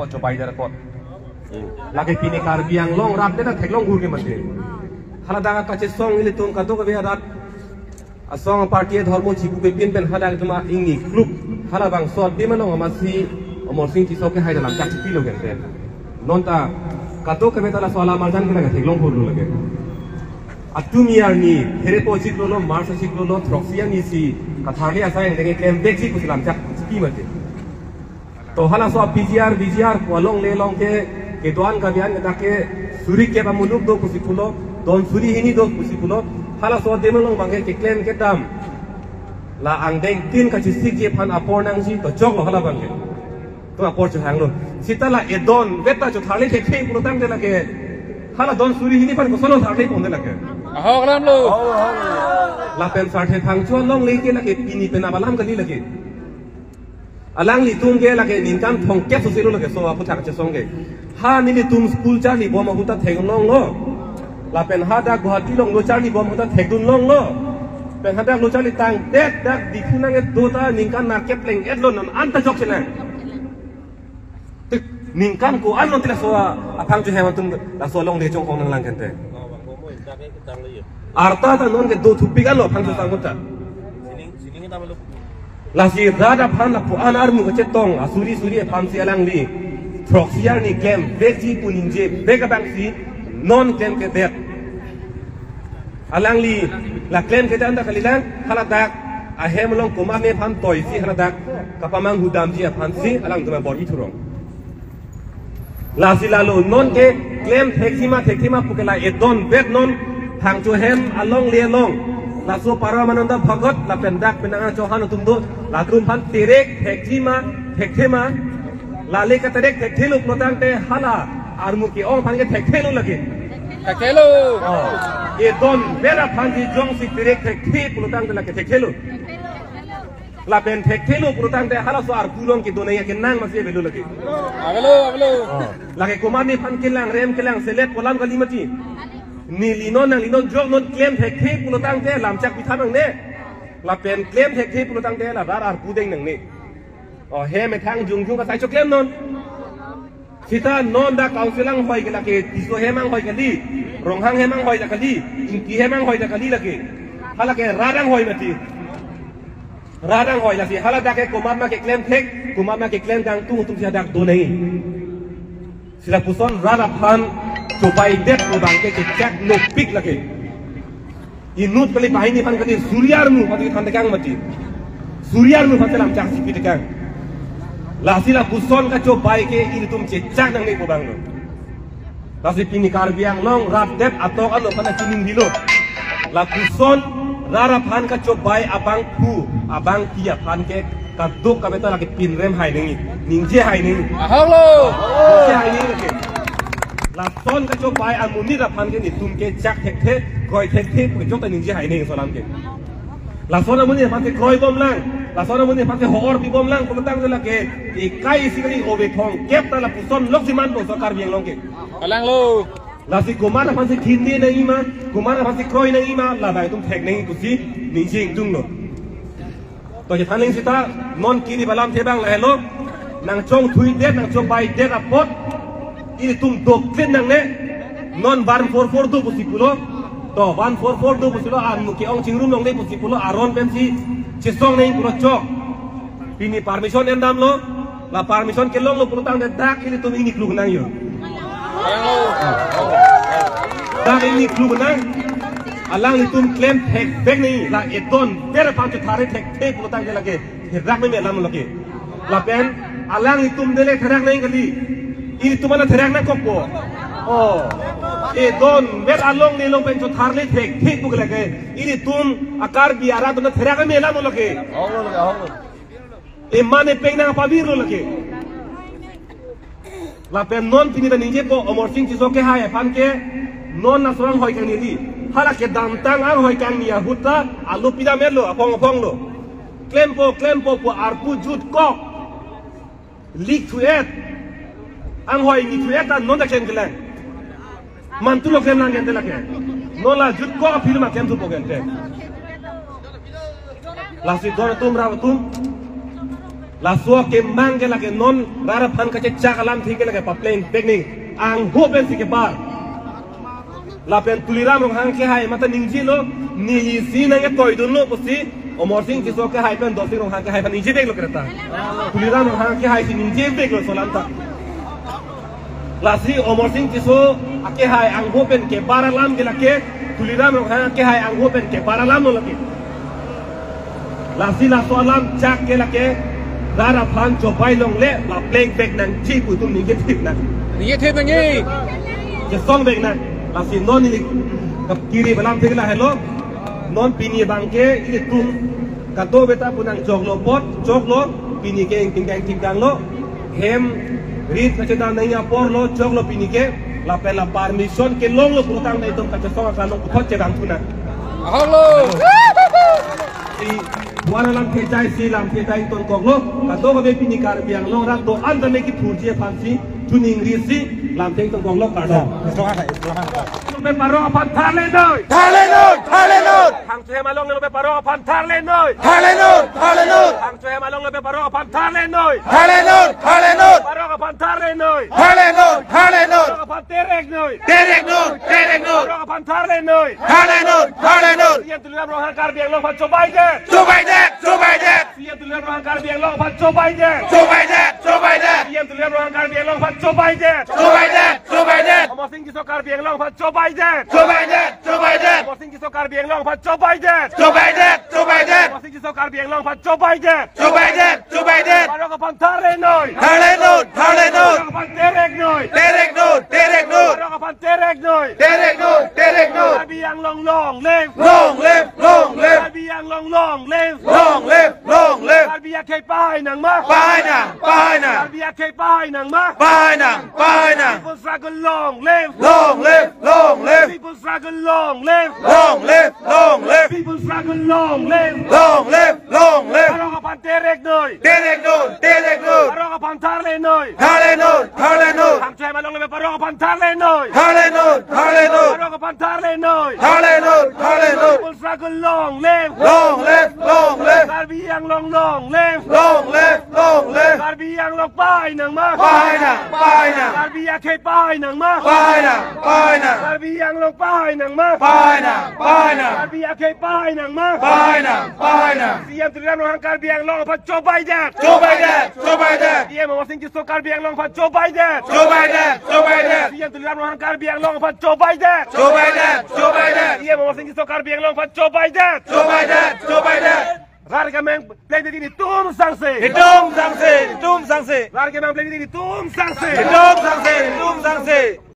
और चौपाई जरा को lagi pini karbiang long rap dia tak long gur ke mati hala daga kace song ini tum kato ke berat song party dharmo chiku ke pin pen hala tuma ingi klub hala bang sot di mana ngamasi omor sing ti soke hai dalam cak kilo gente nonta kato ke betala soala marjan ke lagi long gur lagi atumiyar ni here po chiklo marsa chiklo troxia ni si kathari asa yang dengan claim back si kusilam cak pi mati to hala so BGR ko long le long ke doan ka bian na ke suri ke pamuluk do kusipulo don suri hini do kusipulo hala so de long bang ke claim ke dam la ang deng tin ka chisik je phan apor nang si to jok lo hala bang ke to apor chu hang lo sitala e don beta chu thali ke ke pulo tam de la ke hala don suri hini phan ko solo thali pon de la ke ho lam lo la pen sa the thang chu long le ke la ke pini pe na balam ka ni la ke alang li tung ke lage ninkan thong ke so silo lage so apu thak che song ge ha ni ni tum school cha ni bom huta theng long lo la pen ha da guhati long lo cha ni bom huta thek dun long lo pen ha da lo cha li tang tet dak di khuna ge do ta ninkan na ke pleng et lo non an ta jok chena tik ninkan ko an non tila so aphang chu he ma tum la so long de chong khong nang lang kan te arta ta non ge do thupi ga lo phang chu sang ko ta sining ta lo lasi rada phan la pu anar mu che tong asuri phan si alang li proxiar ni kem vegi puninje bega bang si non kem ke det alang li la klem ke dan da kalilang haladak a hem long kuma me phan toy si haladak kapamang hudam ji phan si alang duma bor i thurong lasi la lo non ke klem thekima pukela edon bet non thang chu hem along le long la so paramananda bhagat la pendak penanga chohan tumdo la trum phan tirek thekthema la le ka terek thekthelu protang te hala armu ki ong phan ke thekthelu lage thekthelu e don vera phan ji jong si tirek thekthi protang te lage thekthelu la pen thekthelu protang te hala so ar pulong ki donaya ke nang masih belu lage agalo lage komani phan kilang rem kilang selet kolam kalimati ni linon nang linon jok non claim thekthi pulo tang te lam chak pithan nang ne la pen claim thekthi pulo tang te la rar ar pudeng nang ne he me thang jung ka sai cho claim non sita non da councilang hoi ke la ke tiso he mang hoi ke li rong hang he mang hoi da ka li inki he mang hoi da ka li la ke hala ke radang hoi mati radang hoi la si hala da ke komam ma ke claim thek komam ma ke claim dang tu sia dak do nei sila puson rada phan cobai det lo bangke ke cek no pik lagi inut kali bahini pan kali suryarmu pati kan tegang mati suryarmu pati lam cak sipi tegang lasila puson ka cobai ke ini tum cecak nang ni pobang lo lasi pini karbiang long rap det atau alo pana cinin dilo la puson rara pan ka cobai abang pu abang kia pan ke kaduk ka beto lagi pin rem hai ningi ningje hai ningi halo ningje hai ningi lagi la son ka cho bai amuni ra phan ke ni tum ke chak thek the koi thek the ke jok ta ning ji hai nei solam ke la son amuni phan ke koi bom lang la son amuni phan ke hor bi bom lang ko tang la ke i kai sikali obe thong kep ta la puson lok siman bo sakar biang long ke alang lo la si kumara phan se khin ni nei ma kumara phan se koi nei ma la bai tum thek nei ku si ning jing dung lo to je thaning sita non kini balam the bang la hello nang chong thui det nang cho bai det apot ini tum doktrin nang ne non 144 do pusipulo to 144 do pusipulo an muki ong chingrum nong le pusipulo aron pensi chisong nei puro chok pini permission endam lo la permission ke long lo puro tang dak ini tum ini klug nang yo dak ini klug nang alang ni tum claim hek bek nei la edon ber pam chu thare thek thek puro tang lage rak me lam lage la pen alang ni tum dele thrak nei kali ini tu mana terang nak kopo, don ber along ni long penco tharle thek thek buk lage, ini tum akar biara tu na terang me lam lage, mane peng na pabir lo lage, la pen non pini da ninje ko omor sing chiso ke hai pan ke non na sorang hoi kang ni hala ke dam tang ang hoi kang ni huta alu pida melo apong lo, klempo po arpu jut ko, lik tuet ang hoi ni tueta non da ken gelang mantulo ken lang gen de la ken non la jut ko film ma ken tu po gen te la si don tum ra tum la suo ke mangge la ke non rara phan ka che chak alam thi ke la ke papleng tekning ang hu ben si ke bar la pen tuliram rong hang ke hai mata ningji lo ni si na ke toy dun lo posi omor sing ki so ke hai pen do sing rong hang ke hai pan ningji bek lo kreta tuliram rong hang ke hai si ningji bek lo solam ta la si omor sing ki so ake hai ang hu pen ke bar alam ke la ke tuliram rong hang ke hai ang hu pen ke bar alam lo la ke la si la so alam chak ke la ke rara phan chopai long le la pleng bek nang chi pu tum ni ke thik naนี่เทปอย่างงี้ จะซ่องเบกนะลาสินอนนี่กับกีรีบลามเทกละเฮลโลนอนปีนี้บางเกอีตุ้มกันโตเบต้าปุนังจอกโลปอดจอกโลปีนี้เกงติงแดงติงกังโลเฮมรีดกระเจดานในยาปอร์โลจอกโลปีนี้เกลาเปลาปาร์มิชอนเกลงโลปุตังในตรงกระเจซ่องกันโลปุทอดเจดังทุนะ เอาลูก si wana lam khejai si lam khejai ton kok lo ka to be pini kar biang lo rak to an da me ki phurje phansi tuning ri si lam theng ton kok lo ka do be paro aphan thale noi hang che ma long lo be paro aphan thale noi hang che ma long lo be paro aphan thale noi paro aphan thale noi paro aphan terek noi paro aphan thale noi yen tu lam ro hang kar biang lo phan chobai de yen tu lam ro hang kar biang lo phan chobai de yen tu lam ro hang kar biang lo phan chobai de Omor sing ki so kar biang lo phan chobai de Omor sing ki so kar biang lo phan chobai de Omor sing ki so kar biang lo phan chobai de paro ka phan thale noi paro ka phan terek noi paro ka phan terek noi kar biang long lev kar biang long lev kar biang ke pai nang ma kar biang ke pai nang ma people struggle long live people struggle long live people struggle long live paro ka phan terek noi paro ka phan thale noi hang chai ma long le paro ka phan thale noi paro ka phan thale noi people struggle long live kar biang long live kar biang long pai nang ma kar biang ke pai nang ma kar biang long pai nang ma kar biang ke pai nang ma siam tu lam long kar biang long phan chobai de siam mo sing ki so kar biang long phan chobai de siam tu lam long kar biang long phan chobai de siam mo sing ki so kar biang long phan chobai de Larga meng play di ni tum sangse Larga meng play di ni tum sangse